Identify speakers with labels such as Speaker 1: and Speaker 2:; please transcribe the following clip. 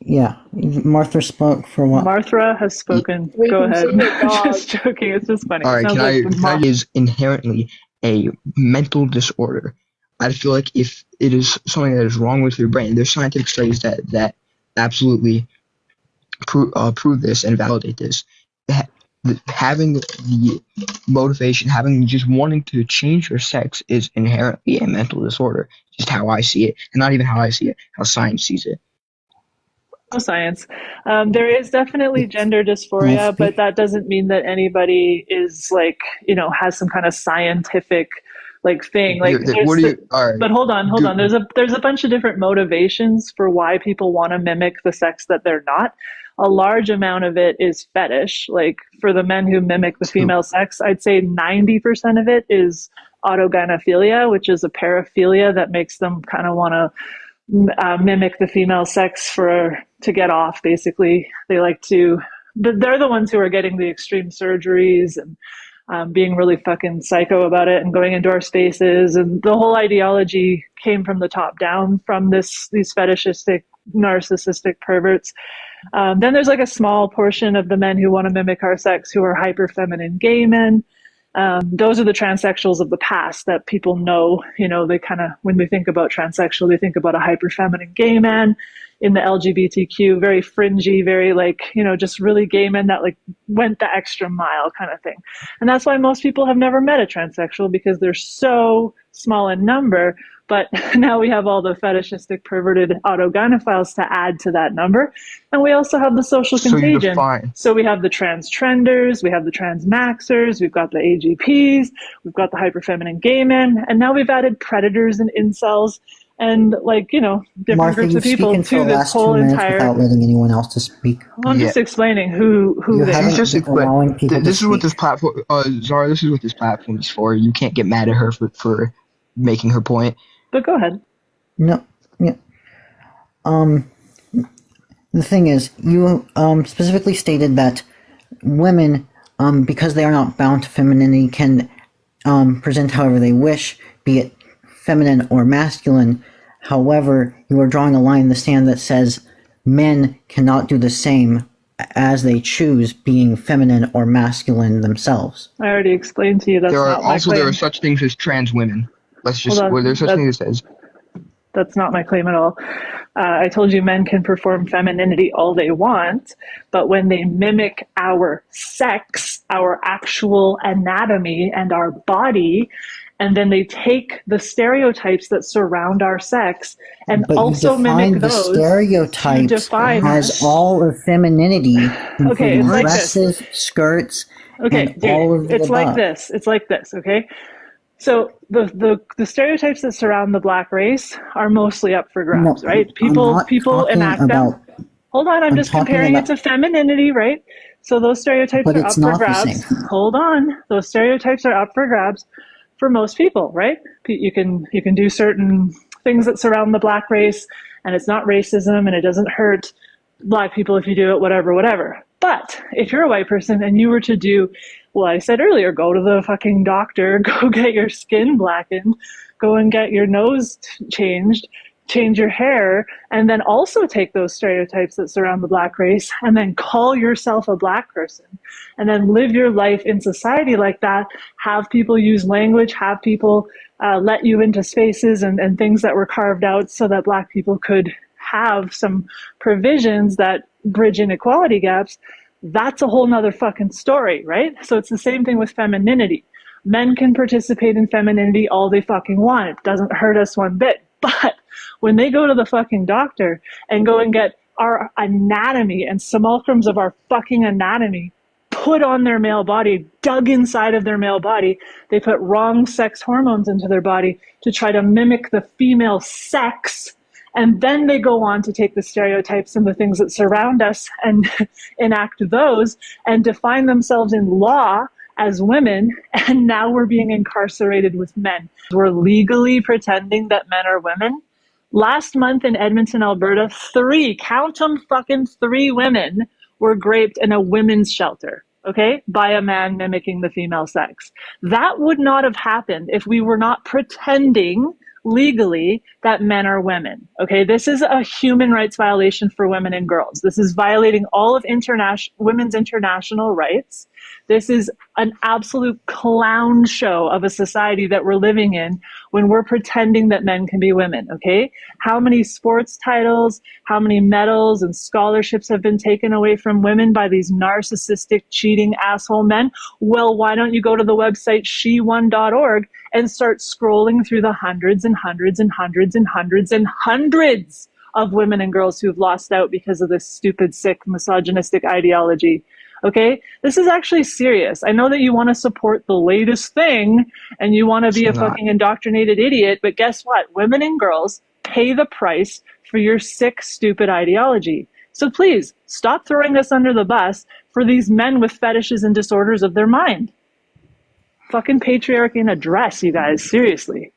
Speaker 1: Yeah, Martha spoke for what?
Speaker 2: Marthra has
Speaker 3: Y-
Speaker 2: spoken.
Speaker 4: We
Speaker 2: Go
Speaker 4: can
Speaker 2: ahead.
Speaker 4: see your dog.
Speaker 2: Just joking. It's just funny.
Speaker 3: All
Speaker 2: It
Speaker 3: right,
Speaker 2: sounds like
Speaker 3: can I is inherently a mental disorder. I feel like if it is something that is wrong with your brain, there's scientific studies that absolutely prove this and validate this. Ha- Having the motivation, having just wanting to change your sex is inherently a mental disorder. Just how I see it, and not even how I see it, how science sees it.
Speaker 2: science. There is definitely
Speaker 1: It's,
Speaker 2: gender
Speaker 1: can I
Speaker 2: dysphoria, but
Speaker 1: speak?
Speaker 2: that doesn't mean that anybody is like, has some kind of scientific like thing. Like
Speaker 3: What
Speaker 2: there's
Speaker 3: do
Speaker 2: the,
Speaker 3: you? All right,
Speaker 2: but hold on.
Speaker 3: do
Speaker 2: There's a bunch of different motivations for why people want to mimic the sex that they're not. A large amount of it is fetish. Like for the men who mimic the
Speaker 3: so
Speaker 2: female sex, I'd say 90% of it is autogynephilia, which is a paraphilia that makes them kind of want to mimic the female sex for to get off. Basically, they like to. They're the ones who are getting the extreme surgeries and being really fucking psycho about it and going into our spaces. And the whole ideology came from the top down from these fetishistic, narcissistic perverts. Then there's like a small portion of the men who want to mimic our sex who are hyper feminine gay men. Those are the transsexuals of the past that people know. They kind of, when they think about transsexual, they think about a hyper feminine gay man in the LGBTQ, very fringy, very like, just really gay men that like went the extra mile kind of thing. And that's why most people have never met a transsexual because they're so small in number. But now we have all the fetishistic, perverted autogynephiles to add to that number. And we also have the social
Speaker 3: so you
Speaker 2: contagion.
Speaker 3: define.
Speaker 2: So we have the trans trenders, we have the trans maxers, we've got the AGPs, we've got the hyperfeminine gay men, and now we've added predators and incels and like, different
Speaker 1: Martha,
Speaker 2: groups of
Speaker 1: you've
Speaker 2: people
Speaker 1: spoken for
Speaker 2: to
Speaker 1: the
Speaker 2: this
Speaker 1: last two
Speaker 2: whole
Speaker 1: minutes
Speaker 2: entire.
Speaker 1: without letting anyone else to speak.
Speaker 2: Well, I'm
Speaker 3: Yeah,
Speaker 2: just explaining who
Speaker 1: You
Speaker 2: they
Speaker 3: she's
Speaker 2: are.
Speaker 3: just
Speaker 1: haven't been
Speaker 3: explain.
Speaker 1: allowing people to
Speaker 3: This is what this
Speaker 1: speak.
Speaker 3: platform, Zara. This is what this platform is for. You can't get mad at her for making her point.
Speaker 2: But go ahead.
Speaker 1: No, yeah. Um, the thing is, you specifically stated that women, because they are not bound to femininity, can present however they wish, be it feminine or masculine. However, you are drawing a line in the sand that says men cannot do the same as they choose, being feminine or masculine themselves.
Speaker 2: I already explained to you
Speaker 3: There
Speaker 2: that's
Speaker 3: are
Speaker 2: not my
Speaker 3: also there are
Speaker 2: claim.
Speaker 3: such things as trans women. Let's
Speaker 2: Hold
Speaker 3: just
Speaker 2: on.
Speaker 3: where there's such things as
Speaker 2: That's not my claim at all. I told you men can perform femininity all they want, but when they mimic our sex, our actual anatomy, and our body, and then they take the stereotypes that surround our sex and
Speaker 1: But you
Speaker 2: also mimic
Speaker 1: defined the
Speaker 2: those to
Speaker 1: stereotypes
Speaker 2: define
Speaker 1: as
Speaker 2: us.
Speaker 1: all of femininity,
Speaker 2: Okay,
Speaker 1: including
Speaker 2: it's like this.
Speaker 1: dresses, skirts,
Speaker 2: Okay,
Speaker 1: and
Speaker 2: dude,
Speaker 1: all of the
Speaker 2: it's like
Speaker 1: above.
Speaker 2: this. It's like this, okay? So the stereotypes that surround the black race are mostly up for
Speaker 1: No,
Speaker 2: grabs, right?
Speaker 1: I'm
Speaker 2: People
Speaker 1: not
Speaker 2: people
Speaker 1: talking
Speaker 2: enact them.
Speaker 1: about.
Speaker 2: Hold on, I'm
Speaker 1: I'm
Speaker 2: just
Speaker 1: talking
Speaker 2: comparing it
Speaker 1: about,
Speaker 2: to femininity, right? So those stereotypes
Speaker 1: but
Speaker 2: are
Speaker 1: it's
Speaker 2: up for
Speaker 1: not the same.
Speaker 2: grabs. Hold on, those stereotypes are up for grabs for most people, right? You can do certain things that surround the black race, and it's not racism, and it doesn't hurt black people if you do it, whatever, whatever. But if you're a white person and you were to do, well, I said earlier, go to the fucking doctor, go get your skin blackened, go and get your nose changed, change your hair, and then also take those stereotypes that surround the black race and then call yourself a black person and then live your life in society like that, have people use language, have people let you into spaces and things that were carved out so that black people could have some provisions that bridge inequality gaps. That's a whole nother fucking story, right? So it's the same thing with femininity. Men can participate in femininity all they fucking want. It doesn't hurt us one bit. But when they go to the fucking doctor and go and get our anatomy and simulacrums of our fucking anatomy put on their male body, dug inside of their male body, they put wrong sex hormones into their body to try to mimic the female sex. And then they go on to take the stereotypes and the things that surround us and enact those and define themselves in law as women. And now we're being incarcerated with men. We're legally pretending that men are women. Last month in Edmonton, Alberta, count them fucking three women were raped in a women's shelter, okay, by a man mimicking the female sex. That would not have happened if we were not pretending legally that men are women. Okay, this is a human rights violation for women and girls. This is violating all of women's international rights. This is an absolute clown show of a society that we're living in when we're pretending that men can be women, okay? How many sports titles, how many medals and scholarships have been taken away from women by these narcissistic, cheating asshole men? Well, why don't you go to the website shewon.org and start scrolling through the hundreds and hundreds and hundreds and hundreds and hundreds of women and girls who've lost out because of this stupid, sick, misogynistic ideology. Okay, this is actually serious. I know that you want to support the latest thing and you want to be a fucking indoctrinated idiot, but guess what? Women and girls pay the price for your sick, stupid ideology. So please stop throwing us under the bus for these men with fetishes and disorders of their mind. Fucking patriarchy in a dress, you guys. Seriously.